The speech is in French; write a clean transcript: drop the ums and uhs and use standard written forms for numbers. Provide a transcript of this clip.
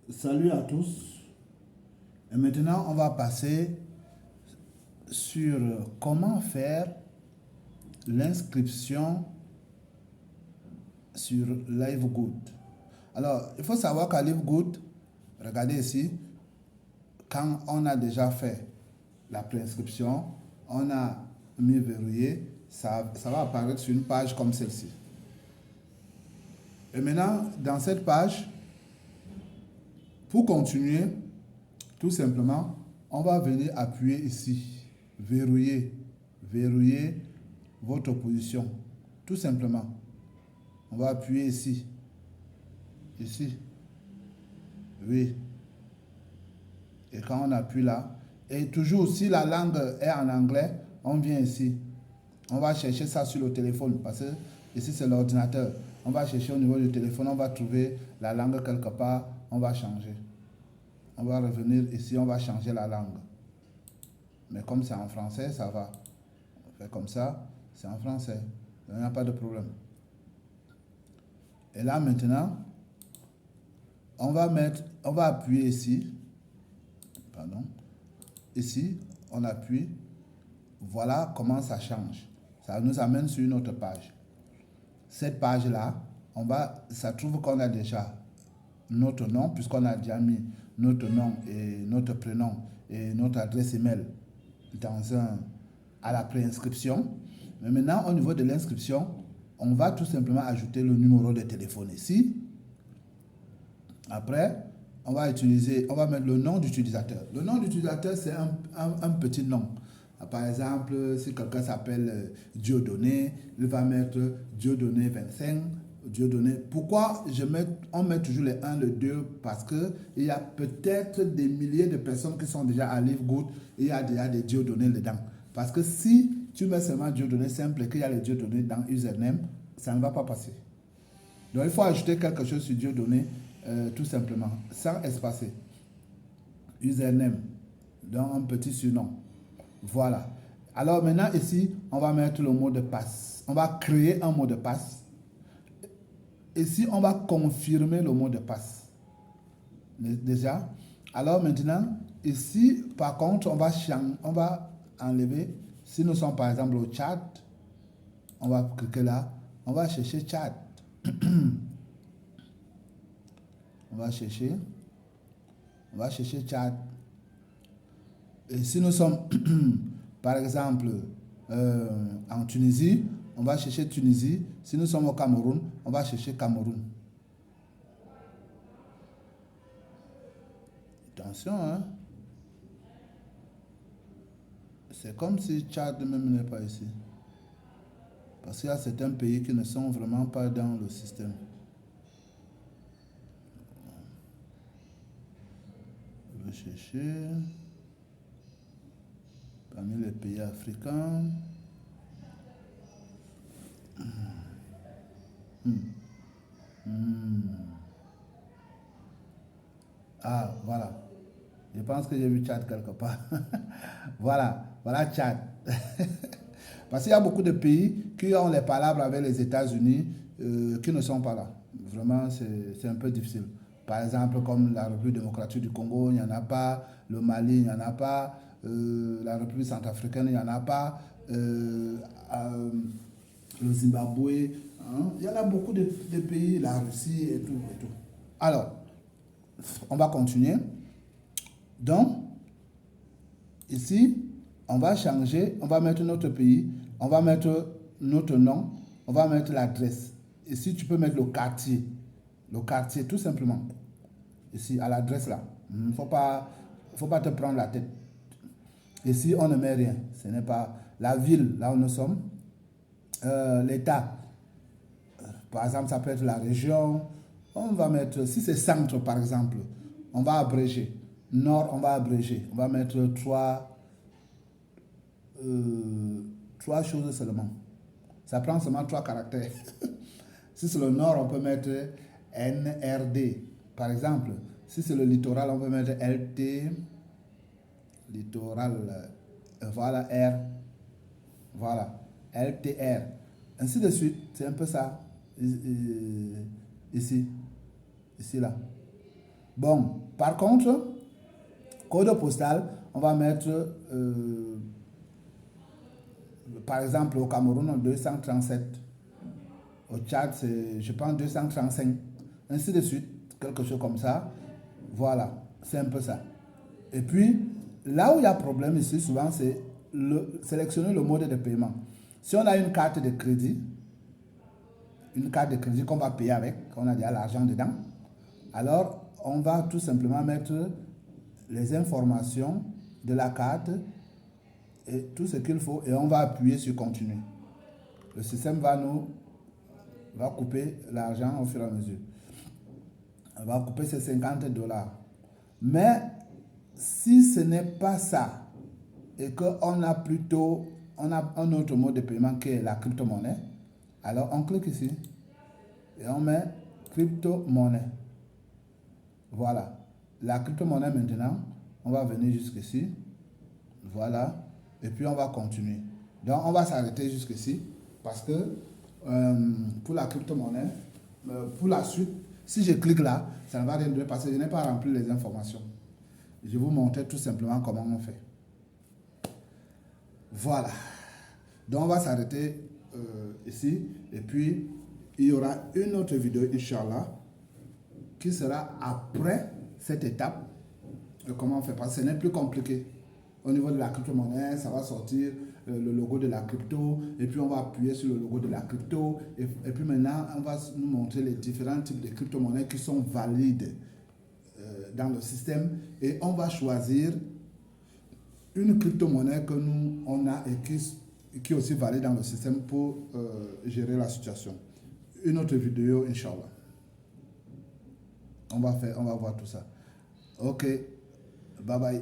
Salut à tous. Et maintenant, on va passer sur comment faire l'inscription sur LiveGood. Alors, il faut savoir qu'à LiveGood, regardez ici, quand on a déjà fait la préinscription, on a mis verrouillé, ça va apparaître sur une page comme celle-ci. Et maintenant, dans cette page, pour continuer, tout simplement, on va venir appuyer ici, verrouiller votre position. Tout simplement, on va appuyer ici, oui. Et quand on appuie là, et toujours si la langue est en anglais, on vient ici. On va chercher ça sur le téléphone parce que ici c'est l'ordinateur. On va chercher au niveau du téléphone, on va trouver la langue quelque part, on va changer. On va revenir ici, on va changer la langue. Mais comme c'est en français, ça va. On fait comme ça, c'est en français. Il n'y a pas de problème. Et là maintenant, on va appuyer ici. Pardon. Ici, on appuie. Voilà comment ça change. Ça nous amène sur une autre page. Cette page-là, ça trouve qu'on a déjà notre nom, puisqu'on a déjà mis notre nom et notre prénom et notre adresse email à la préinscription. Mais maintenant, au niveau de l'inscription, on va tout simplement ajouter le numéro de téléphone ici. Après, on va mettre le nom d'utilisateur. Le nom d'utilisateur, c'est un petit nom. Par exemple, si quelqu'un s'appelle Dieudonné, il va mettre Dieudonné 25, Dieudonné. Pourquoi on met toujours les 1, le 2? Parce qu'il y a peut-être des milliers de personnes qui sont déjà à LiveGood et il y a déjà des Dieudonné dedans. Parce que si tu mets seulement Dieudonné simple et qu'il y a les Dieudonné dans username, ça ne va pas passer. Donc il faut ajouter quelque chose sur Dieudonné, tout simplement, sans espacer. Username, donc un petit surnom. Voilà. Alors maintenant ici, on va mettre le mot de passe. On va créer un mot de passe. Ici, on va confirmer le mot de passe. Déjà. Alors maintenant, ici, par contre, on va enlever. Si nous sommes par exemple au chat, on va cliquer là. On va chercher chat. On va chercher chat. Et si nous sommes, par exemple, en Tunisie, on va chercher Tunisie. Si nous sommes au Cameroun, on va chercher Cameroun. Attention, hein. C'est comme si Tchad même n'est pas ici. Parce qu'il y a certains pays qui ne sont vraiment pas dans le système. Je vais chercher parmi les pays africains. Ah, voilà. Je pense que j'ai vu Tchad quelque part. Voilà Tchad. Parce qu'il y a beaucoup de pays qui ont les palabres avec les États-Unis qui ne sont pas là. Vraiment, c'est un peu difficile. Par exemple, comme la République démocratique du Congo, il n'y en a pas. Le Mali, il n'y en a pas. La République centrafricaine, il n'y en a pas. Le Zimbabwe, hein. Il y en a beaucoup de pays, la Russie et tout, et tout. Alors, on va continuer. Donc, ici, on va changer, on va mettre notre pays, on va mettre notre nom, on va mettre l'adresse. Ici, tu peux mettre le quartier tout simplement. Ici, à l'adresse là. Il ne faut pas te prendre la tête. Ici, on ne met rien. Ce n'est pas la ville, là où nous sommes. L'État. Par exemple, ça peut être la région. On va mettre, si c'est centre par exemple, on va abréger. Nord, on va abréger. On va mettre trois choses seulement. Ça prend seulement 3 caractères. Si c'est le nord, on peut mettre NRD. Par exemple, si c'est le littoral, on peut mettre LT, littoral, voilà R, voilà, LTR. Ainsi de suite, c'est un peu ça. Ici, là. Bon, par contre, code postal, on va mettre, par exemple, au Cameroun, 237. Au Tchad, c'est, je pense, 235. Ainsi de suite, quelque chose comme ça. Voilà, c'est un peu ça. Et puis, là où il y a problème ici, souvent, c'est sélectionner le mode de paiement. Si on a une carte de crédit qu'on va payer avec, on a déjà l'argent dedans, alors on va tout simplement mettre les informations de la carte et tout ce qu'il faut et on va appuyer sur continuer. Le système va couper l'argent au fur et à mesure. On va couper ces $50. Mais si ce n'est pas ça et qu'on a plutôt on a un autre mode de paiement qui est la crypto-monnaie, alors on clique ici et on met crypto-monnaie. Voilà. La crypto-monnaie maintenant, on va venir jusqu'ici. Voilà. Et puis on va continuer. Donc on va s'arrêter jusqu'ici parce que pour la crypto-monnaie, pour la suite, si je clique là, ça ne va rien donner parce que je n'ai pas rempli les informations. Je vais vous montrer tout simplement comment on fait. Voilà. Donc on va s'arrêter ici et puis il y aura une autre vidéo, Inch'Allah, qui sera après cette étape de comment on fait. Parce que ce n'est plus compliqué. Au niveau de la crypto-monnaie, ça va sortir le logo de la crypto et puis on va appuyer sur le logo de la crypto et puis maintenant on va nous montrer les différents types de crypto-monnaies qui sont valides dans le système et on va choisir une crypto-monnaie que nous on a et qui est aussi valide dans le système pour gérer la situation. Une autre vidéo, Inch'Allah. On va voir tout ça. Ok, bye bye.